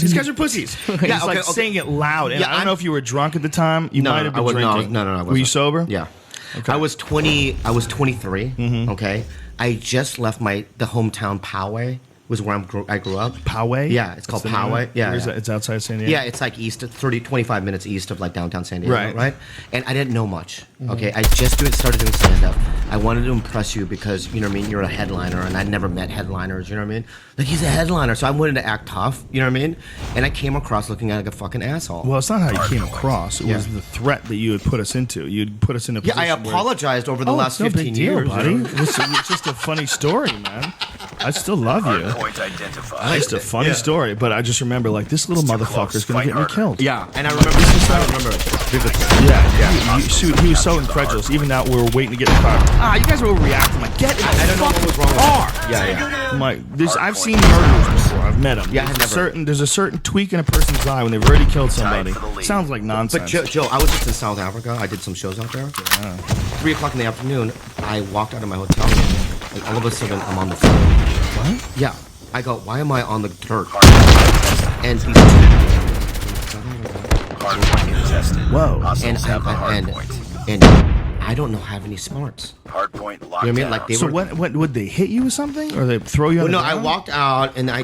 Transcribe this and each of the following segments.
These guys are pussies. Yeah, He's like saying it loud. And Yeah, I don't know if you were drunk at the time. You might have been drinking. No, I wasn't. Were you sober? Yeah. Okay. I was 23. Okay. I just left the hometown Poway was where I grew up. Poway? Yeah, it's called Poway. Yeah, yeah. It's outside San Diego. Yeah, it's like 25 minutes east of like downtown San Diego, right? And I didn't know much. Okay, I just started doing stand up. I wanted to impress you because you know what I mean. You're a headliner, and I'd never met headliners. You know what I mean? Like he's a headliner, so I wanted to act tough. You know what I mean? And I came across looking like a fucking asshole. Well, it's not how you came across. It was the threat that you had put us into. You'd put us in a position. Yeah, I apologized over the last 15 big years, deal, buddy. It's just a funny story, man. I still love you. It's just a funny story, but I just remember like this little motherfucker's gonna get me killed. Yeah, and I remember this. I remember vividly. Yeah. He was so incredulous. Even now we're waiting to get in the car. You guys are overreacting. Like, get in the I don't know what was wrong with car. Yeah. I'm like, I've seen murderers before. I've met them. Yeah, There's a certain tweak in a person's eye when they've already killed somebody. Sounds like nonsense. But Joe, I was just in South Africa. I did some shows out there. 3 o'clock in the afternoon, I walked out of my hotel room. And all of a sudden, I'm on the phone. What? Yeah. I go, why am I on the dirt? And he's Whoa. And I don't have any smarts. Hardpoint locked. You know what I mean? Like they So were. what would they hit you with something, or they throw you? Well, on no, the I ground? walked out and I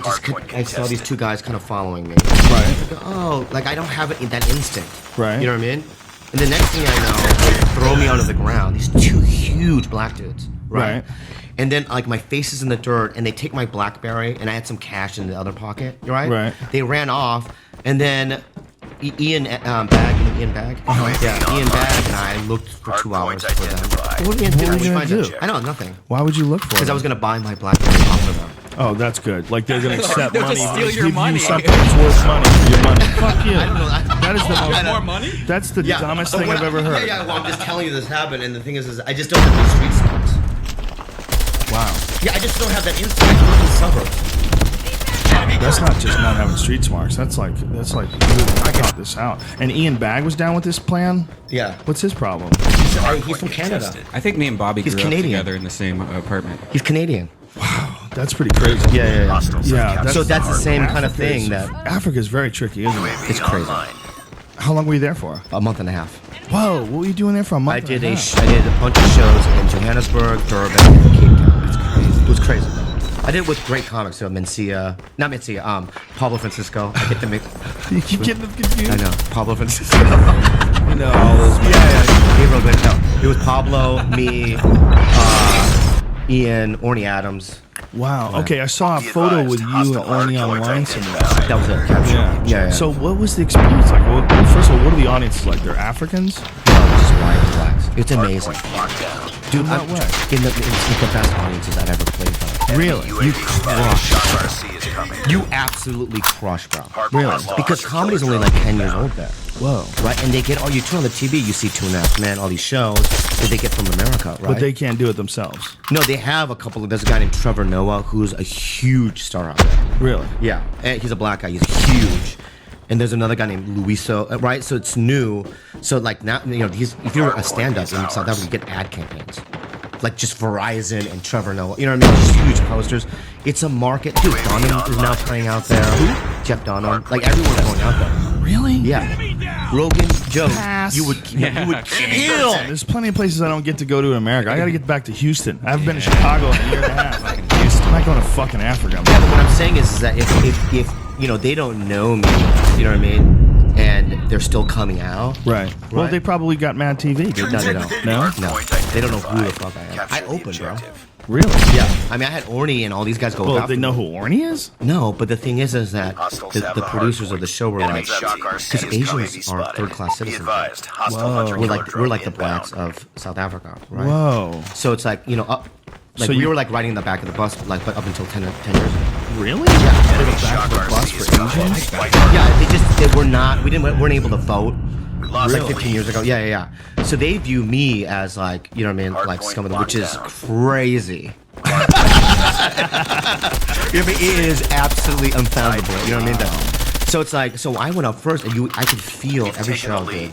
saw these two guys kind of following me. Right. I go, oh, like I don't have that instinct. Right. You know what I mean? And the next thing I know, they throw me onto the ground. These two huge black dudes. Right. And then like my face is in the dirt, and they take my BlackBerry, and I had some cash in the other pocket. Right. Right. They ran off, and then Ian Bag, you know Ian Bag? Yeah, Ian Bag and I looked for 2 hours for them. What were you gonna do? I know, nothing. Why would you look for it? Because I was gonna buy my BlackBerry off of them. Oh, that's good. Like they're gonna accept They'll money. just steal your give money. You something that's worth money for your money. Fuck you. I don't know. That is the most. More money? That's the dumbest thing I've ever heard. Yeah, well, I'm just telling you this happened, and the thing is I just don't have the street smarts. Wow. Yeah, I just don't have that instinct. I live in the suburbs. That's not just not having street smarts. That's like you thought this out. And Ian Bag was down with this plan. Yeah. What's his problem? He's from Canada. I think me and Bobby He's grew Canadian. up together in the same apartment. He's Canadian. That's pretty crazy. Yeah. Yeah. So that's the same kind of thing that Africa's very tricky, isn't it? it's crazy. How long were you there for? A month and a half. Whoa, what were you doing there for a month? I did and a a half? I did a bunch of shows in Johannesburg, Durban, and Cape Town. It's crazy. It was crazy. I did it with great comics, so Pablo Francisco. I get to make. You keep getting them confused. I know Pablo Francisco. You know all those. Gabriel Glenn. No, it was Pablo, me, Ian, Orny Adams. Wow. Okay, I saw a photo with you and Orny online somewhere. That was it. Captured. Yeah. So what was the experience like? Well, first of all, what are the audiences like? They're Africans? No, it's just white and blacks. It's amazing. Dude, In what I'm- way? it's the best audiences I've ever played for. Really? You crush. You absolutely crush, bro. Really? Because comedy's only like 10 years old there. Whoa. Right? And they get you turn on the TV, you see 2.5 Men, all these shows that they get from America, right? But they can't do it themselves. No, they have a couple of, there's a guy named Trevor Noah who's a huge star out there. Really? Yeah. And he's a black guy, he's huge. And there's another guy named Luiso, right? So it's new. So like now, if you're a stand-up in South Africa, you get ad campaigns. Like just Verizon and Trevor Noah, you know what I mean? Just huge posters. It's a market. Dude, Dunham is now playing out there. Who? Jeff Dunham. Like everyone's going out there. Really? Yeah. Rogan, Joe, Pass. you would kill. There's plenty of places I don't get to go to in America. I got to get back to Houston. I haven't been to Chicago in a year and a half. I'm not going to fucking Africa. Yeah, but what I'm saying is that if they don't know me, you know what I mean? And they're still coming out. Right. Well, Right. they probably got Mad TV. Dude. No, they don't. No? No. They don't know who the fuck I am. I opened, bro. Really? Yeah. I mean, I had Orny and all these guys go Well, after they know me. who Orny is? No, but the thing is that the producers of the show were like, because Asians are third-class citizens. Whoa. We're like the blacks of South Africa, right? Whoa. So it's like, So we you- were like riding in the back of the bus, like, but up until 10 years ago. Really? Yeah. They were back to the bus for Asians? Yeah, we weren't able to vote. Like Really? 15 years ago. Yeah. So they view me as like, you know what I mean, like scum of the, which is crazy. It is absolutely unfoundable. You know what I mean? So it's like, so I went up first, and I could feel every show I did.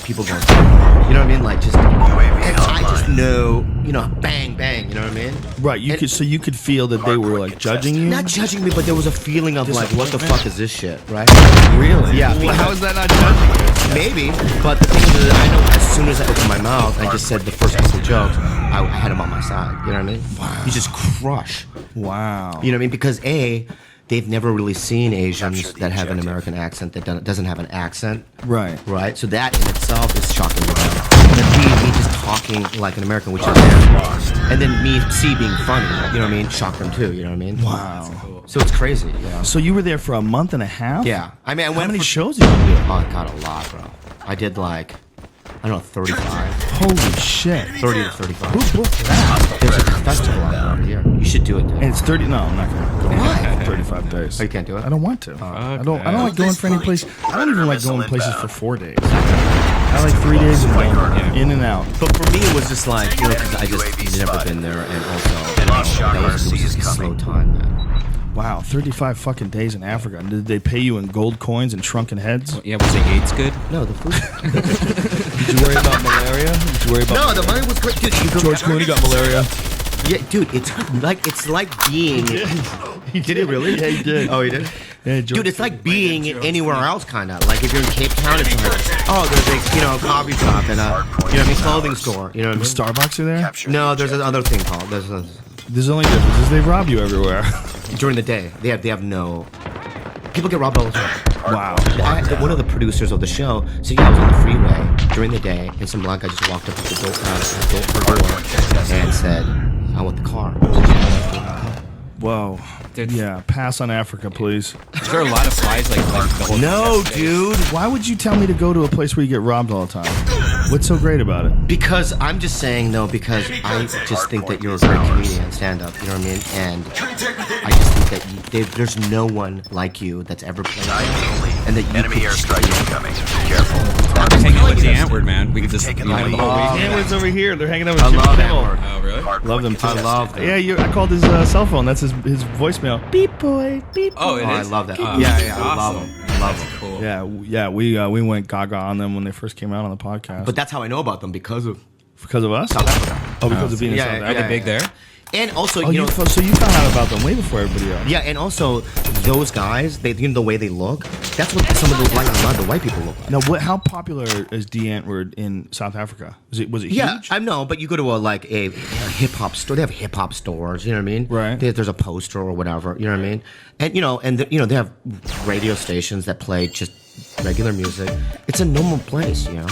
people going through. You know what I mean? Like just, and I just know, you know, bang, bang. You know what I mean? Right. You could feel that they were like judging you. Not judging me, but there was a feeling of like, what the fuck is this shit, right? Really? Yeah. Well, how is that not judging you? Maybe, but the thing is, that I know as soon as I opened my mouth, I just said the first couple jokes. I had him on my side. You know what I mean? Wow. You just crush. Wow. You know what I mean? Because they've never really seen Asians that have an American accent that doesn't have an accent. Right. Right. So that in itself is shocking to them. And then me just talking like an American, which is them, and then me being funny. You know what I mean? Shocked them too. You know what I mean? Wow. So it's crazy. Yeah. So you were there for a month and a half? Yeah. I mean, I How went many for, shows did you do? Oh, I got a lot, bro. I did like, I don't know, 35. Holy shit. 30 to 35. Who booked that? There's a festival out there every year. You should do it, dude. And it's 30. No, I'm not gonna. Why? 35 days. Oh, you can't do it? I don't want to. I don't like going for any place. I don't even like going places for 4 days. I like 3 days and going in and out. But for me, it was just like, you know, because I just never been there, and also that was just a slow time, man. Wow, 35 fucking days in Africa. And did they pay you in gold coins and shrunken heads? Yeah, was the AIDS good? No, the food. Did you worry about malaria? Did you worry about? No, the money was great, dude. George Clooney got malaria. Yeah, dude, it's like being. Did he really? Yeah, he did. Oh, he did. Yeah, George Dude, it's like being anywhere else, kind of. Like if you're in Cape Town, it's like, oh, there's a coffee shop and a clothing store. You know what I mean? Starbucks are there? No, there's another thing called. There's only difference is they rob you everywhere. During the day, they have no. People get robbed all the time. Wow. One of the producers of the show, so I was on the freeway during the day, and some blanca just walked up to the her door and said, "I want the car." Whoa. Yeah, pass on Africa, please. Is there a lot of flies like the whole? No, dude. Why would you tell me to go to a place where you get robbed all the time? What's so great about it? Because I'm just saying though, because I just think that you're a great comedian, stand up. You know what I mean? And I just think that there's no one like you that's ever played, and that you Enemy could just- airstrike incoming. Careful. I'm hanging out with the Antword, man. We could just the whole week. Antwoord's over here. They're hanging out with I Jimmy love Kimmel. Antwoord. Oh, really? Love them too. I love them. Yeah, I called his cell phone. That's his voicemail. Beep boy, beep. Oh, it is. Oh, I love that. Oh, Yeah, that's I love awesome. them. I love them. Cool. Yeah. We went gaga on them when they first came out on the podcast. But that's how I know about them, because of because of us. South Africa. Oh, because of being in Yeah, South yeah, Africa. Are they big there? And also, Oh, you know, so you found out about them way before everybody else. yeah, and also those guys, the way they look, that's what some of the white people look like. Now, how popular is D Antwoord in South Africa? Was it Yeah, huge? I know, but you go to a hip hop store. They have hip hop stores. You know what I mean? Right. There's a poster or whatever. You know what I mean? And they have radio stations that play just regular music. It's a normal place. You know.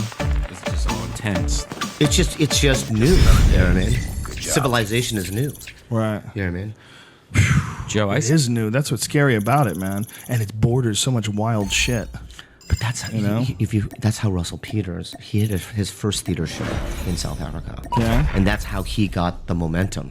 It's just all intense. It's just new. You know what I mean? Civilization is new. Right. You know what I mean? Joe, I It is new. That's what's scary about it, man. And it borders so much wild shit. But that's how, You know? that's how Russell Peters, he had his first theater show in South Africa. Yeah. And that's how he got the momentum.